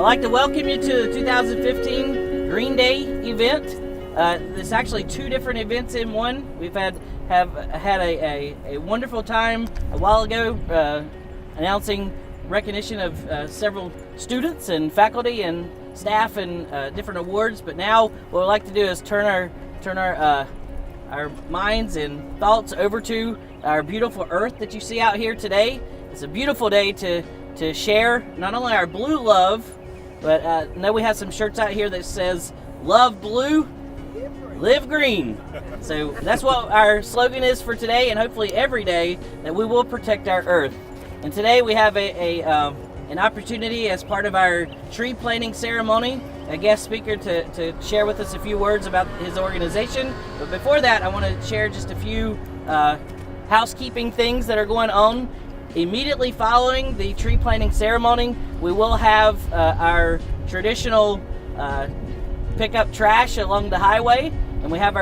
like to welcome you to the 2015 Green Day event. There's actually two different events in one. We've had a wonderful time a while ago announcing recognition of several students and faculty and staff and different awards. But now what we'd like to do is turn our minds and thoughts over to our beautiful earth that you see out here today. It's a beautiful day to share not only our blue love, but I know we have some shirts out here that says "Love Blue, Live Green." So that's what our slogan is for today, and hopefully every day that we will protect our earth. And today we have an opportunity as part of our tree planting ceremony, a guest speaker to share with us a few words about his organization. But before that, I want to share just a few housekeeping things that are going on. Immediately following the tree planting ceremony, we will have our traditional pick up trash along the highway, and we have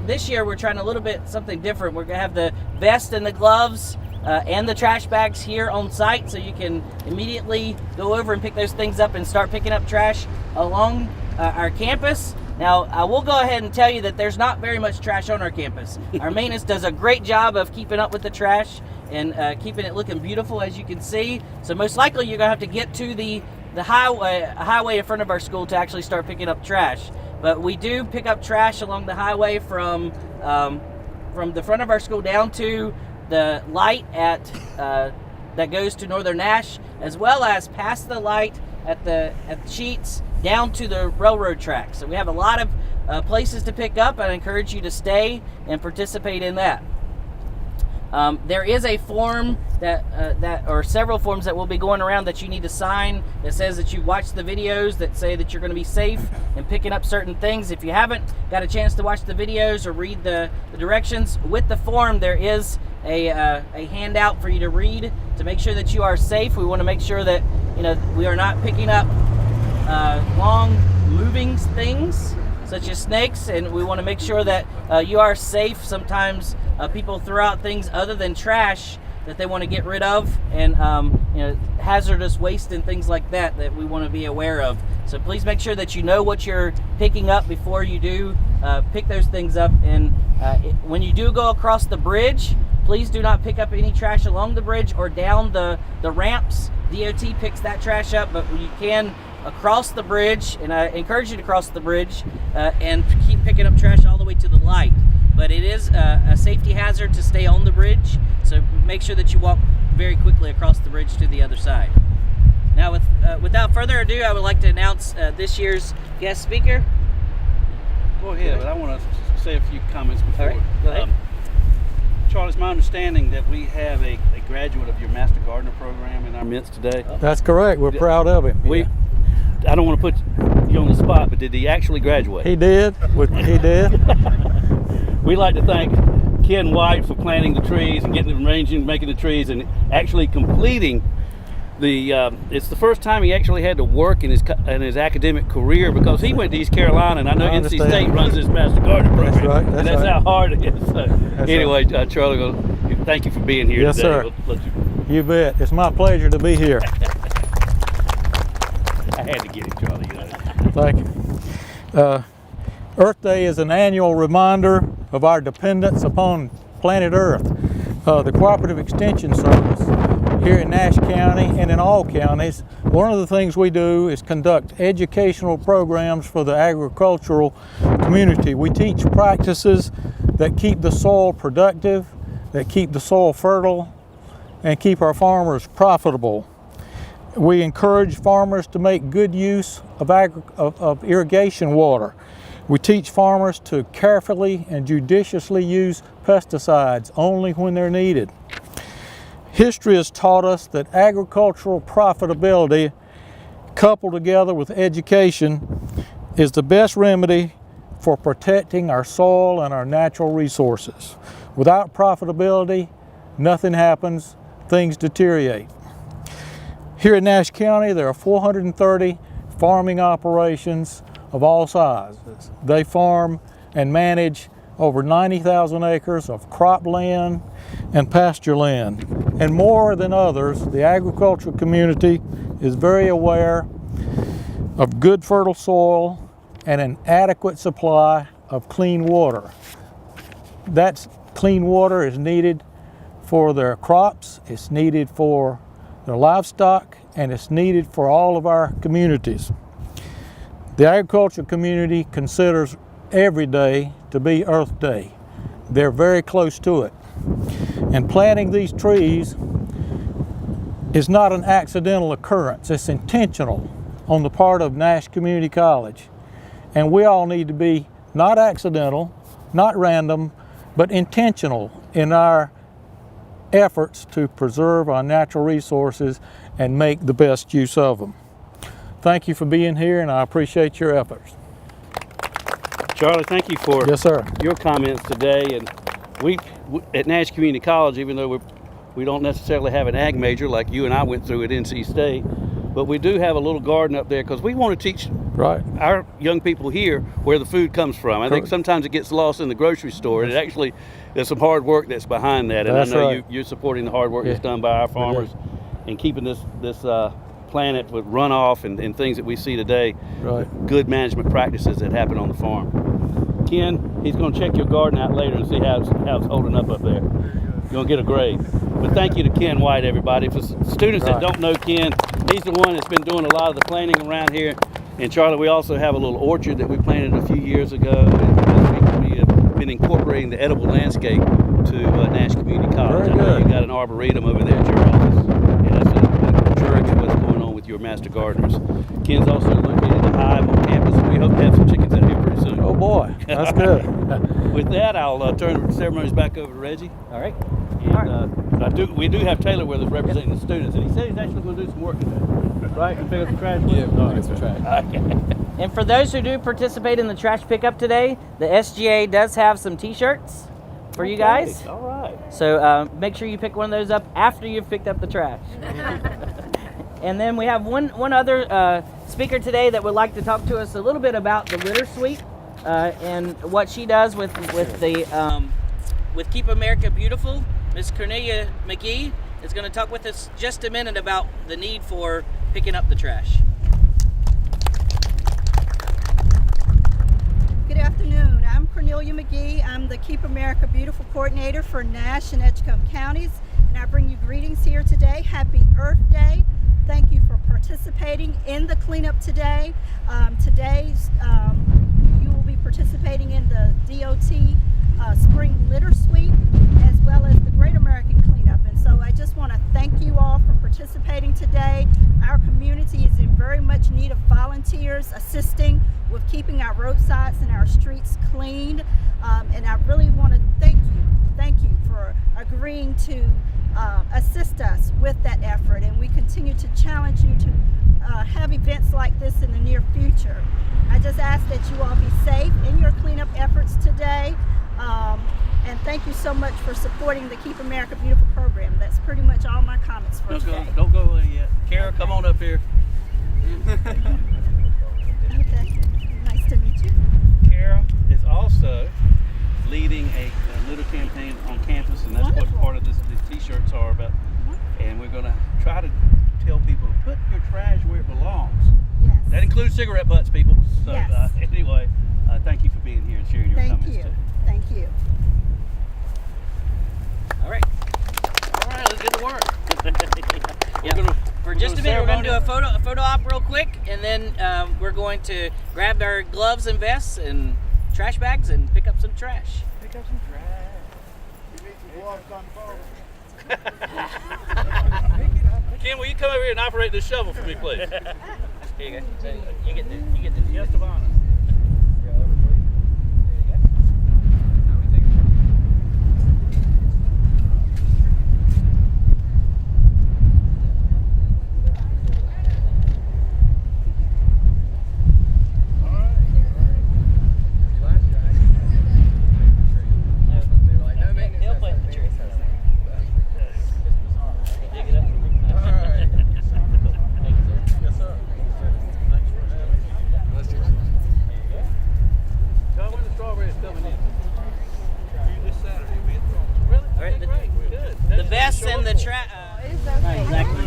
this year we're trying a little bit something different. We're gonna have the vest and the gloves and the trash bags here on site, so you can immediately go over and pick those things up and start picking up trash along our campus. Now, I will go ahead and tell you that there's not very much trash on our campus. Our maintenance does a great job of keeping up with the trash and keeping it looking beautiful, as you can see. So most likely you're gonna have to get to the highway in front of our school to actually start picking up trash. But we do pick up trash along the highway from the front of our school down to the light at that goes to Northern Nash, as well as past the light at the Sheets down to the railroad tracks. So we have a lot of places to pick up. I encourage you to stay and participate in that. There is a form or several forms that will be going around that you need to sign that says that you watched the videos that say that you're going to be safe in picking up certain things. If you haven't got a chance to watch the videos or read the directions, with the form there is a handout for you to read to make sure that you are safe. We want to make sure that we are not picking up long moving things such as snakes, and we want to make sure that you are safe. Sometimes people throw out things other than trash that they want to get rid of, and hazardous waste and things like that we want to be aware of. So please make sure that you know what you're picking up before you do pick those things up. And when you do go across the bridge, please do not pick up any trash along the bridge or down the ramps. DOT picks that trash up, but you can across the bridge, and I encourage you to cross the bridge and keep picking up trash all the way to the light. But it is a safety hazard to stay on the bridge, so make sure that you walk very quickly across the bridge to the other side. Now, without further ado, I would like to announce this year's guest speaker. Go ahead, but I want to say a few comments before. All right, go ahead. Charlie, it's my understanding that we have a graduate of your Master Gardener program in our midst today. That's correct. We're proud of him. I don't want to put you on the spot, but did he actually graduate? He did. He did. We'd like to thank Ken White for planting the trees and getting them arranging, making the trees, and actually completing it's the first time he actually had to work in his academic career, because he went to East Carolina, and I know NC State runs this Master Gardener program. That's right. And that's how hard it is. So anyway, right. Charlie, thank you for being here yes, today. Yes, sir. You bet. It's my pleasure to be here. I had to get it, Charlie. Thank you. Earth Day is an annual reminder of our dependence upon planet Earth. The Cooperative Extension Service here in Nash County and in all counties, one of the things we do is conduct educational programs for the agricultural community. We teach practices that keep the soil productive, that keep the soil fertile, and keep our farmers profitable. We encourage farmers to make good use of irrigation water. We teach farmers to carefully and judiciously use pesticides only when they're needed. History has taught us that agricultural profitability, coupled together with education, is the best remedy for protecting our soil and our natural resources. Without profitability, nothing happens, things deteriorate. Here in Nash County, there are 430 farming operations of all sizes. They farm and manage over 90,000 acres of cropland and pasture land. And more than others, the agricultural community is very aware of good fertile soil and an adequate supply of clean water. That clean water is needed for their crops, it's needed for their livestock, and it's needed for all of our communities. The agricultural community considers every day to be Earth Day. They're very close to it. And planting these trees is not an accidental occurrence, it's intentional on the part of Nash Community College. And we all need to be not accidental, not random, but intentional in our efforts to preserve our natural resources and make the best use of them. Thank you for being here, and I appreciate your efforts. Charlie, thank you for Yes, sir. your comments today. And we at Nash Community College, even though we don't necessarily have an ag major like you and I went through at NC State, but we do have a little garden up there because we want to teach our young people here where the food comes from. I think sometimes it gets lost in the grocery store, and it actually, there's some hard work that's behind that. And I know you're supporting the hard work that's done by our farmers and keeping this planet with runoff and things that we see today, good management practices that happen on the farm. Ken, he's going to check your garden out later and see how it's holding up there. You're going to get a grade. But thank you to Ken White, everybody. For students that don't know Ken, he's the one that's been doing a lot of the planting around here. And Charlie, we also have a little orchard that we planted a few years ago. And we have been incorporating the edible landscape to Nash Community College. I know you got an arboretum over there at your office. And that's a encourage what's going on with your master gardeners. Ken's also located a hive on campus. We hope to have some chickens out here pretty soon. Oh boy, that's good. With that, I'll turn the ceremonies back over to Reggie. All right. And we do have Taylor with us representing the students, and he said he's actually going to do some work today. Right? And pick up the trash? Yeah, we'll pick up some trash. Okay. And for those who do participate in the trash pickup today, the SGA does have some t-shirts for you guys. All right. So make sure you pick one of those up after you've picked up the trash. And then we have one other speaker today that would like to talk to us a little bit about the litter sweep and what she does with Keep America Beautiful. Miss Cornelia McGee is going to talk with us just a minute about the need for picking up the trash. Good afternoon. I'm Cornelia McGee. I'm the Keep America Beautiful coordinator for Nash and Edgecombe counties, and I bring you greetings here today. Happy Earth Day. Thank you for participating in the cleanup today. You will be participating in the DOT Spring Litter Sweep as well as the Great American Cleanup. And so I just want to thank you all for participating today. Our community is in very much need of volunteers assisting with keeping our roadsides and our streets clean. And I really want to thank you for agreeing to assist us with that effort. And we continue to challenge you to have events like this in the near future. I just ask that you all be safe in your cleanup efforts today. And thank you so much for supporting the Keep America Beautiful program. That's pretty much all my comments for today. Don't go away yet. Kara, come on up here. Okay, nice to meet you. Kara is also leading a litter campaign on campus, and that's Wonderful. what part of the t-shirts are about. And we're going to try to tell people to put your trash where it belongs. Yes. That includes cigarette butts, people. So Yes. Anyway, thank you for being here and sharing your comments too. Thank you. All right. All right, let's get to work. Yeah. For just a minute, we're going to do a photo op real quick, and then we're going to grab our gloves and vests and trash bags and pick up some trash. Pick up some trash. You need some gloves on the phone. Ken, will you come over here and operate this shovel for me, please? Here you go. You get the Guest of honor. He'll put the tree. Dig it up. Yes, sir. Thanks for having me. Let's do it. Tell when the strawberries coming in. This Saturday. Really? All right, Great. Good. The vests and the trash. It's okay. Exactly.